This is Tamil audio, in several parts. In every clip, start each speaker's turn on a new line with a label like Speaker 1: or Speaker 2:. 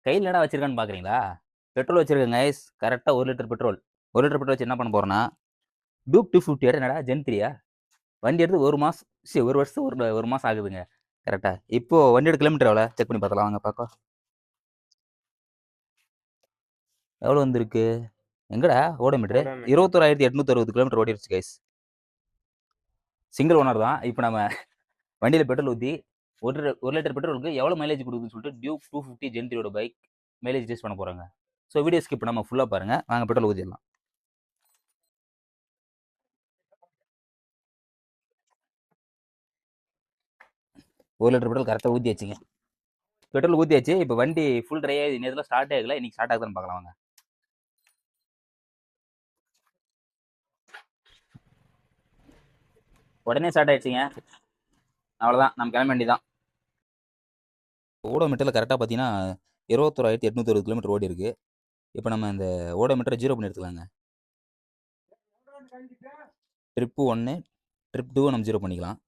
Speaker 1: கையில் என்னடா வச்சிருக்கான்னு பார்க்குறீங்களா? பெட்ரோல் வச்சிருக்கேன் கைஸ். கரெக்டாக 1 லிட்டர் பெட்ரோல். 1 லிட்டர் பெட்ரோல் வச்சு என்ன பண்ண போறேன்னா, டூப் 250 என்னடா ஜென் 3யா? வண்டி எடுத்து 1 மாதம், சரி 1 வருஷம், ஒரு மாதம் ஆகுதுங்க. கரெக்டாக இப்போ வண்டியோட கிலோமீட்டர் எவ்வளோ செக் பண்ணி பார்த்தலாம் வாங்க பார்க்க. எவ்வளோ வந்திருக்கு? எங்கடா ஓடோமீட்டரு? 21,860 கிலோமீட்டர் ஓடிடுச்சு கைஸ். சிங்கிள் ஓனர் தான். இப்போ நம்ம வண்டியில் பெட்ரோல் ஊற்றி 1 லிட்டர் பெட்ரோலுக்கு எவ்வளோ மைலேஜ் கொடுக்குதுன்னு சொல்லிட்டு டியூக் 250 ஜென் 3யோட பைக் மைலேஜ் டெஸ்ட் பண்ண போகிறாங்க. ஸோ வீடியோ ஸ்கிப் பண்ணாமல் ஃபுல்லாக பாருங்கள். வாங்க பெட்ரோல் ஊற்றிடலாம். ஒரு லிட்டர் பெட்ரோல் கரெக்டாக ஊற்றியாச்சுங்க. பெட்ரோல் ஊற்றியாச்சு. இப்போ வண்டி ஃபுல் ட்ரை ஆகி நேரத்தில் ஸ்டார்ட் ஆகல. இன்னைக்கு ஸ்டார்ட் ஆகுதுன்னு பார்க்கலாம் வாங்க. உடனே ஸ்டார்ட் ஆயிடுச்சுங்க. அவ்வளோதான், நம்ம கிளம்ப வேண்டியதான். ஓடோமீட்டரில் கரெக்டாக பார்த்தீங்கன்னா 21,860 கிலோமீட்டர் ஓடி இருக்கு. இப்போ நம்ம இந்த ஓடோமீட்டரை 0 பண்ணி எடுத்துக்கலாங்க. ட்ரிப்பு 1, ட்ரிப் 2 நம்ம 0 பண்ணிக்கலாம்.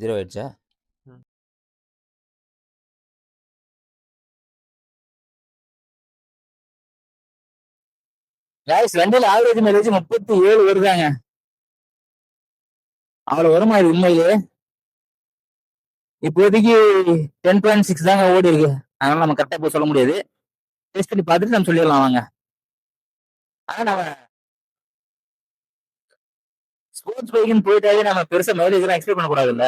Speaker 1: 0 ஆயிடுச்சா? வண்டியில் ஆவரேஜ் மைலேஜ் 37 வருதாங்க. அவ்வளோ வருமா இது உண்மையிலே? இப்போதைக்கு 10.6 தாங்க ஓடி இருக்கு. அதனால நம்ம கரெக்டாக போய் சொல்ல முடியாது. டெஸ்ட் பண்ணி பார்த்துட்டு நம்ம சொல்லிடலாம் வாங்க. ஆனால் நம்ம ஸ்போர்ட்ஸ் பைக்குன்னு போயிட்டாவே நம்ம பெருசாக மைலேஜ் எல்லாம் எக்ஸ்பெக்ட் பண்ணக்கூடாதுல்ல.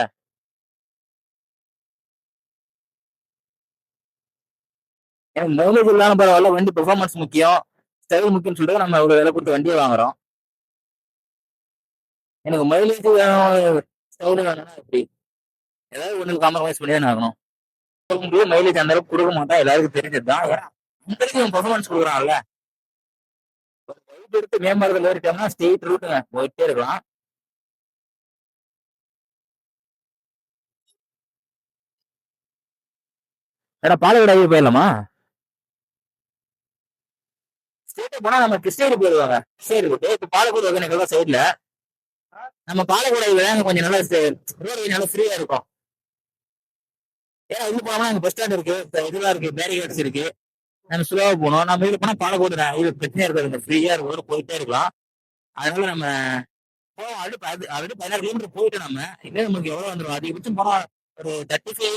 Speaker 1: எனக்கு மைலேஜ் இல்லாமல் பரவாயில்ல, வண்டி பெர்ஃபார்மன்ஸ் முக்கியம், ஸ்டைல் முக்கியம்னு சொல்லிட்டு நம்ம இவ்வளோ விலை கொடுத்து வண்டியை வாங்குறோம். எனக்கு மைலேஜ் வேணும், ஸ்டைல் வேணும்னா எப்படி? ஏதாவது ஒன்று காம்ப்ரமைஸ் பண்ணி தான் ஆகணும். மைலேஜ் அந்த அளவுக்கு கொடுக்க மாட்டான், எல்லாருக்கும் தெரிஞ்சதுதான். அந்த அளவுக்கு பெர்ஃபார்மன்ஸ் கொடுக்குறான்ல. பைக் எடுத்து மேம்பாலத்தில் ஏறிட்டோம்னா ஸ்ட்ரெயிட் ரூட்டுங்க, போயிட்டே இருக்கலாம். ஏன்னா பாலக்கடாவே போயிடலாமா? ஸ்ட்ரெயிட்டா போனா நம்ம கிருஷ்ணகிரி போயிடுவாங்க. கிருஷ்ணகிரி போட்டு இப்போ பாலக்கோடு ஒகேனக்கல் சைட்ல நம்ம பாலக்கோடை விளையாங்க கொஞ்சம் நல்லா ரோடு கொஞ்சம் நல்லா ஃப்ரீயா இருக்கும். ஏன்னா இது போனோம்னா அங்க பஸ் ஸ்டாண்ட் இருக்கு, இதெல்லாம் இருக்கு, பேரிகேட்ஸ் இருக்கு. நம்ம ஸ்லோவா போகணும். நம்ம இது போனா பாலக்கோடு இது பிரச்சனை இருக்காது, ஃப்ரீயா இருக்கும், போயிட்டே இருக்கலாம். அதனால நம்ம போவோம். ஆல்ரெடி 16 கிலோமீட்டர் போயிட்டு நம்ம இதே நமக்கு எவ்வளவு வந்துடும், அதிகபட்சம் போனா ஒரு 35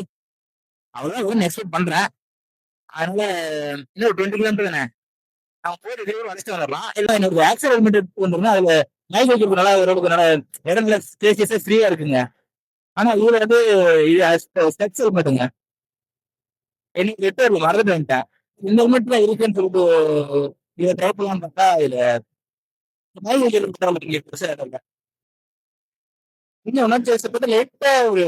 Speaker 1: அவ்வளவுதான் எக்ஸ்பெக்ட் பண்றேன். அதனால இன்னும் ஒரு 20 கிலோமீட்டர் தானே, நம்ம போயிட்டு டிரைவர் அழைச்சிட்டு வந்துடலாம். இல்லை எனக்கு ஆக்சிடென்ட் மீட்டர் வந்துருந்தா அதுல மைக் வைக்கிறதுக்கு நல்லா ஓரளவுக்கு நல்லா இடத்துல ஸ்பேசியஸா ஃப்ரீயா இருக்குங்க. ஆனா இதுல வந்து இது ஸ்டெப்ஸ் ஹெல்மெட்டுங்க. எனக்கு ரிட்டர்ன் மறந்துட்டு வந்துட்டேன். இந்த ஹெல்மெட் தான் இருக்குன்னு சொல்லிட்டு இதை ட்ரை பண்ணலாம்னு பார்த்தா இதுல மைக் வைக்கிறது பெருசா இல்லை. இன்னும் ஒன்னாச்சு பார்த்தா லைட்டா ஒரு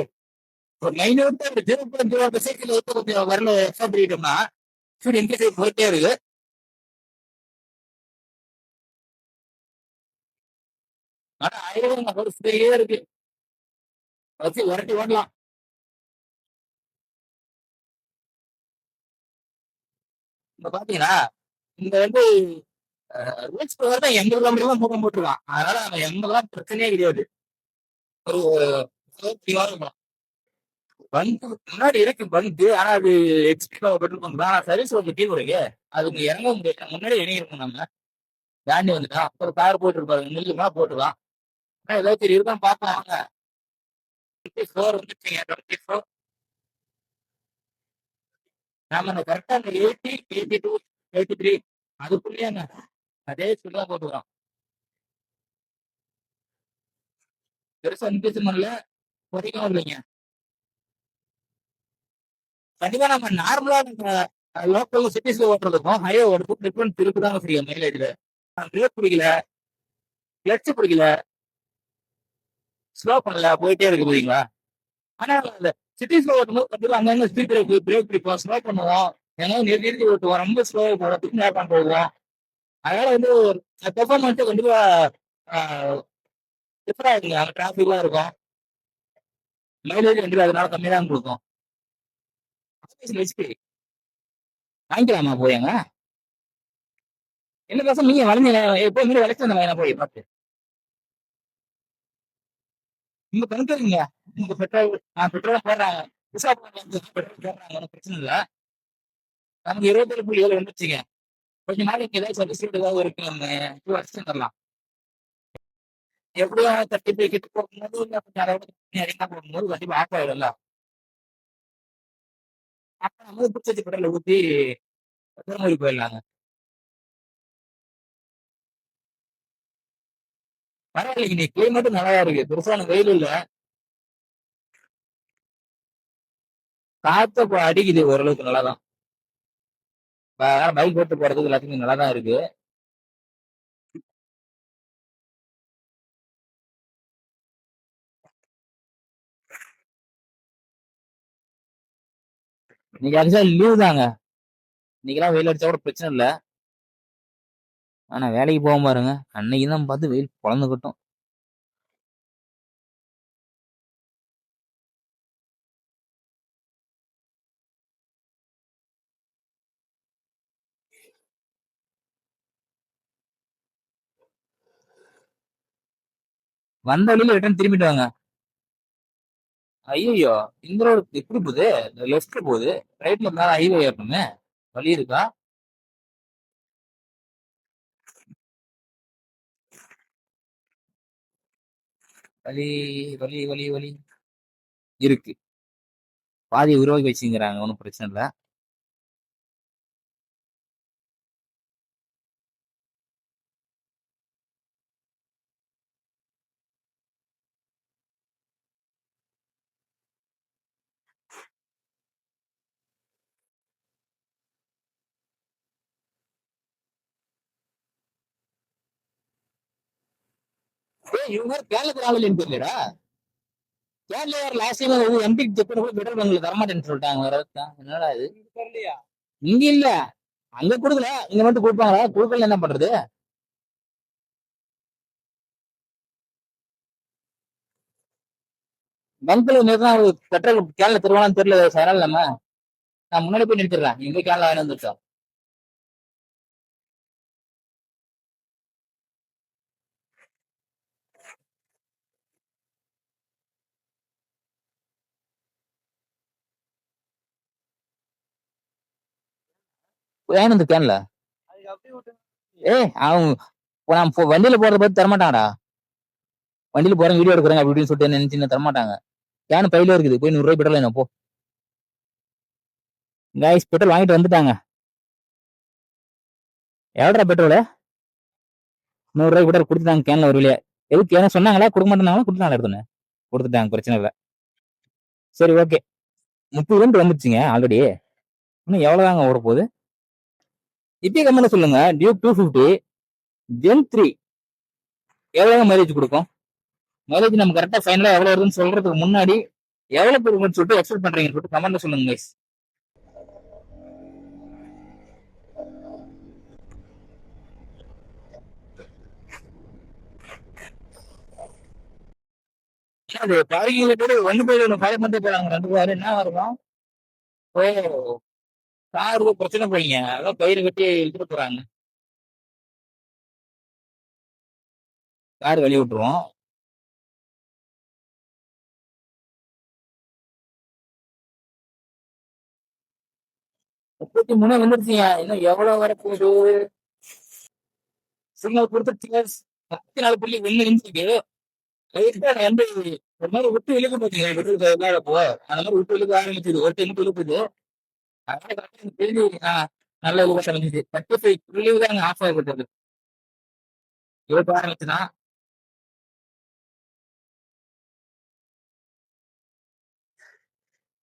Speaker 1: 0.0 கொஞ்சம் வரல எக்ஸ்ட்ரா பண்ணிட்டோம்னா சரி இன்கேஸ் போயிட்டே இருக்கு. ஆனா 1000 ஒரு ஃப்ரீயே இருக்கு, வச்சு உரட்டி ஓடலாம். இப்ப பாத்தீங்கன்னா இந்த வந்து ரூல்ஸ் பிரகாரம் தான் 80 கிலோமீட்டர் மூக்கம் போட்டுருக்கான். அதனால நம்ம 80 பிரச்சனையே கிடையாது. ஒரு இருக்கும். பங்கு முன்னாடி இருக்கு பங்கு, ஆனா அது எக்ஸ்ட்ரா பெட்ரோல் பங்க் தான். சர்வீஸ் ரோட்ல கீழ் இருக்கு, அதுக்கு இறங்க முடியாது. முன்னாடி இறங்கி இருக்கும், நம்ம தாண்டி வந்துட்டோம். ஒரு கார் போட்டு இருப்பாரு, நில்லுமா போட்டுக்கலாம். ஆனா ஏதாவது சரி இருக்கான்னு பார்ப்போம் வாங்க. 24 வந்துச்சுங்க, 24. நாம அந்த கரெக்டா அந்த 80, 82, 83 அதுக்குள்ளேயே அதே ஸ்பீட்ல போட்டுக்கிறோம். பெருசா இன்க்ரீஸ் பண்ணல, குறைக்கவும் இல்லைங்க. கண்டிப்பா நம்ம நார்மலா லோக்கல் சிட்டிஸ்ல ஓட்டுறதுக்கும் ஹைவே ஓட்டுறதுக்கும் டிஃபரன்ஸ் இருக்குதாங்க செய்யும் மைலேஜ்ல. பிரேக் பிடிக்கல, கிளட்ச் பிடிக்கல, ஸ்லோ பண்ணல, போயிட்டே இருக்கு போறீங்களா. ஆனா இந்த சிட்டிஸ்ல ஓட்டும்போது பார்த்தீங்கன்னா அங்கங்க ஸ்பீட் பிரேக் பிடிப்போம், ஸ்லோ பண்ணுவோம், எங்கேயும் நிறுத்தி ஓட்டுவோம், ரொம்ப ஸ்லோ போவோம், நேரம் போவோம். அதனால வந்து பெர்ஃபார்மன்ஸ் கண்டிப்பா டிஃபர் ஆகுங்க. அங்க டிராஃபிக்லாம் இருக்கும், மைலேஜ் கண்டிப்பா அதனால கம்மியா தான் கொடுக்கும். ஹெச்பி வாங்கிக்கலாமா போயங்க? என்ன பேச நீங்க வளைஞ்ச எப்போ விளைச்சு வந்த போய் பார்த்து இங்க கணக்குறீங்க. இங்க பெட்ரோல் போடுறாங்க. பெட்ரோல் போடுறாங்க, ஒன்றும் பிரச்சனை இல்லை. நமக்கு 27.7 வந்துருச்சுங்க. கொஞ்ச நாளைக்கு ஏதாவது சர்வீஸ் ஏதாவது இருக்கு, நம்ம 2 வருஷம் தரலாம். எப்படியும் 35 கிட்ட போகும்போது இல்லை, கொஞ்சம் அதை விட அதிகமாக போகும்போது கண்டிப்பா ஆஃப் ஆயிடும்ல. அப்ப நம்ம பிடிச்ச பெட்ரோல் ஊத்தி திருமூரி போயிடலாங்க. பரவாயில்லைங்க, நீ கிளைமேட்டும் நல்லா இருக்கு, பெருசான வெயில் இல்ல. காத்து இப்ப அடிக்குது ஓரளவுக்கு நல்லாதான். பைக் ஓட்டு போறதுக்கு எல்லாத்துக்கும் நல்லா தான் இருக்கு. இன்னைக்கு ஆக்சுவலா லீவ் தாங்க. இன்னைக்கெல்லாம் வெயில் அடிச்சா கூட பிரச்சனை இல்ல. ஆனா வேலைக்கு போக பாருங்க, அன்னைக்கு தான் பார்த்து வெயில் பொழந்துக்கட்டும். வந்த வழியில ரிட்டர்ன் திரும்பிட்டு வாங்க. ஐயோ, இந்த ரோடு எப்படி போகுது? லெஃப்ட்ல போகுது, ரைட்ல மேல ஹைவே ஏறணுமே, வழி இருக்கா? வழி வழி வழி வழி இருக்கு. பாதி உருவாக்கி வச்சுங்கிறாங்க, ஒன்றும் பிரச்சனை இல்லை. இவங்க கேரளத்துல ஆகலன்னு தெரியலடா. Kerala last time MP check பண்ண கூட பெட்ரோல் பங்க்ல தரமாட்டேன்னு சொல்லிட்டாங்க. வேற என்னடா இது? இங்க இல்ல, அங்க கொடுக்கல, இங்க மட்டும் கொடுப்பாங்களா? கொடுக்கல என்ன பண்றது? பங்க்ல நேரம் பெட்ரோல் கேரளா தருவானான்னு தெரியல சார். நம்ம நான் முன்னாடி போய் நிறுத்திடுறேன், நீங்க போய் கேரளா வாங்கி வந்துருச்சோம். வாங்கி வந்து கேன்ல. அவன் நான் வண்டியில போறத பத்தி தரமாட்டாங்கடா. வண்டியில போறேன் வீடியோ எடுக்கிறேன் அப்படின்னு சொல்லிட்டு நினைச்சு தரமாட்டாங்க. கேன் பையில இருக்குது, போய் 100 ரூபாய் பெட்ரோல் என்ன போ. கைஸ், பெட்ரோல் வாங்கிட்டு வந்துட்டாங்க. எவ்வளோ பெட்ரோல்? 100 ரூபாய் பெட்ரோல் கொடுத்துட்டாங்க கேன்ல ஒரு வழியா. எதுக்கு ஏன்னா சொன்னாங்களா? கொடுக்க மாட்டேனாங்களா? கொடுத்தாங்க, எடுத்துனேன் கொடுத்துட்டாங்க, பிரச்சனை இல்லை. சரி, ஓகே. 30 கிலோமீட்டர் வந்துருச்சுங்க ஆல்ரெடி. இன்னும் எவ்வளவுதாங்க ஓட போகுது? இப்பயே கம்மி சொல்லுங்க. டியூக் 250 Gen 3 எவ்வளவு மைலேஜ் கொடுக்கும்? மைலேஜ் நம்ம கரெக்டா ஃபைனலா எவ்வளவு வருதுன்னு சொல்றதுக்கு முன்னாடி எவ்வளவு பேர் சொல்லிட்டு எக்ஸ்பெக்ட் பண்றீங்கன்னு சொல்லிட்டு கமெண்ட்ல சொல்லுங்க கைஸ். அது பார்க்கிங்ல போய் ஒண்ணு போய் ஒன்று ஃபயர் பண்ணிட்டு போறாங்க, 2 பேரும் என்ன வருவோம். ஓ, காருக்கு பிரச்சனை போயிங்க, அதான் கயிறு கட்டி இழுத்துட்டு போறாங்க. கார் வெளியே விட்டுருவோம். 33 வந்துருச்சுங்க, இன்னும் எவ்வளவு வர போகுது? சிக்னல் கொடுத்துருச்சுங்க. 34.1 இருக்கு. லைட்டா வந்து ஒரு மாதிரி விட்டு இழுக்க போச்சுங்க மேல போ. அந்த மாதிரி விட்டு இழுக்க ஆரம்பிச்சுது, ஒரு டைம் இழுக்குது. அதனால கரெக்டா தெரிஞ்சு நல்ல இழுக்க ஆரம்பிச்சுது. 35 தாங்க ஆஃப் ஆகிட்டு இழுக்க ஆரம்பிச்சுன்னா.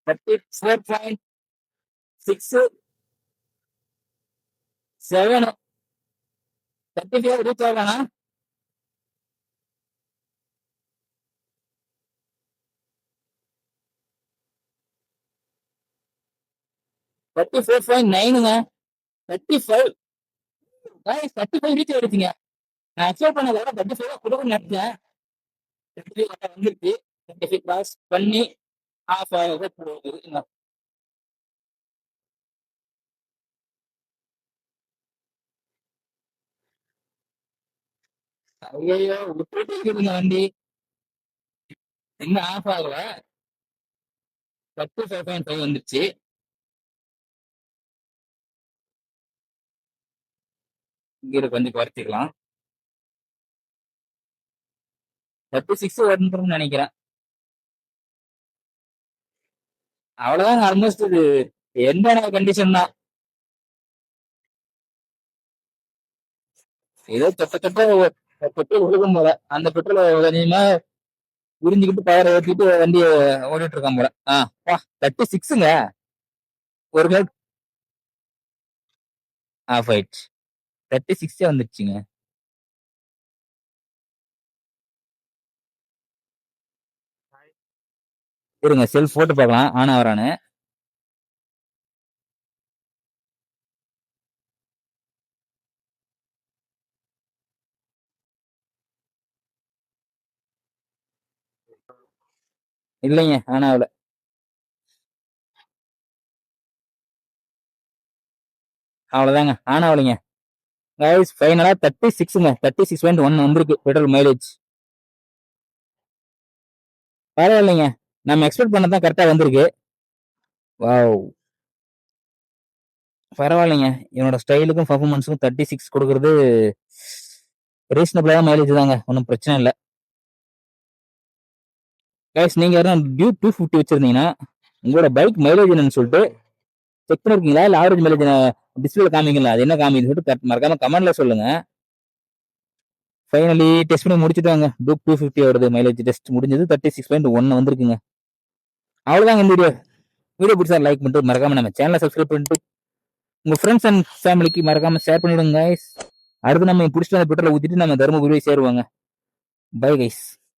Speaker 1: 34.67 35 ரீச் ஆகலாம். 34.9ங்க. 35 35 ரீச் ஆயிடுச்சுங்க. நான் எக்ஸ்பெக்ட் பண்ணதை விட 35 கொடுக்குன்னு நினைச்சேன். 35 வந்துருச்சு. 35 கிராஸ் பண்ணி ஆஃப் ஆக போகுது. ஐயோ, விட்டுட்டு இருக்குதுங்க வண்டி, இன்னும் ஆஃப் ஆகல. 35.5 வந்துருச்சு. இங்க கொஞ்சம் குறைச்சிக்கலாம். 36 வந்துரும்னு நினைக்கிறேன். அவ்வளவுதான், ஆல்மோஸ்ட் இது எந்த கண்டிஷன் தான். ஏதோ பெட்ரோல் கொடுக்கும் போல, அந்த பெட்ரோல் கொஞ்சமா உறிஞ்சிக்கிட்டு பவரை ஏற்றிட்டு வண்டியை ஓடிட்டு இருக்கான் போல. 36ங்க. ஒரு கிலோ ஆஃப் ஆயிடுச்சு. 36 வந்துருச்சுங்க. இருங்க, செல்ஃப் போட்டு பார்க்கலாம் ஆனா வரானு. இல்லைங்க, ஆனா அவள அவ்வளவுதாங்க, ஆனா அவளைங்க. ஃபைனலா 36ங்க. 36.1 வந்திருக்கு பெட்ரோல் மைலேஜ். பரவாயில்லைங்க, நம்ம எக்ஸ்பெக்ட் பண்ணதான் கரெக்டா வந்திருக்கு. வாவ், பரவாயில்லைங்க. என்னோட ஸ்டைலுக்கும் பர்ஃபார்மன்ஸுக்கும் 36 கொடுக்கறது ரீசனபிளான மைலேஜ் தாங்க, ஒன்றும் பிரச்சனை இல்லை. கைஸ், நீங்க யாரும் டியூக் 250 வச்சிருந்தீங்கன்னா உங்களோட பைக் மைலேஜ் என்னன்னு சொல்லிட்டு செக் பண்ணிருக்கீங்களா, இல்ல ஆவரேஜ் மைலேஜ் டிஸ்பிளே காமிங்களா, அது என்ன காமிக்குன்னு சொல்லிட்டு மறக்காம கமெண்ட்ல சொல்லுங்க. ஃபைனலி டெஸ்ட் பண்ணி முடிச்சுட்டாங்க. டியூக் 250 வருது மைலேஜ் டெஸ்ட் முடிஞ்சது. 36.1 வந்திருக்குங்க. அவ்வளவுதாங்க இந்த வீடியோ. வீடியோ பிடிச்சா லைக் பண்ணிட்டு மறக்காம நம்ம சேனலை சப்ஸ்கிரைப் பண்ணிட்டு உங்க ஃப்ரெண்ட்ஸ் அண்ட் ஃபேமிலிக்கு மறக்காம ஷேர் பண்ணிவிடுங்க கைஸ். அடுத்து நம்ம பிடிச்சிட்டு அந்த பெட்ரோலை ஊத்திட்டு நம்ம தருமபுரியை சேருவாங்க. Bye guys.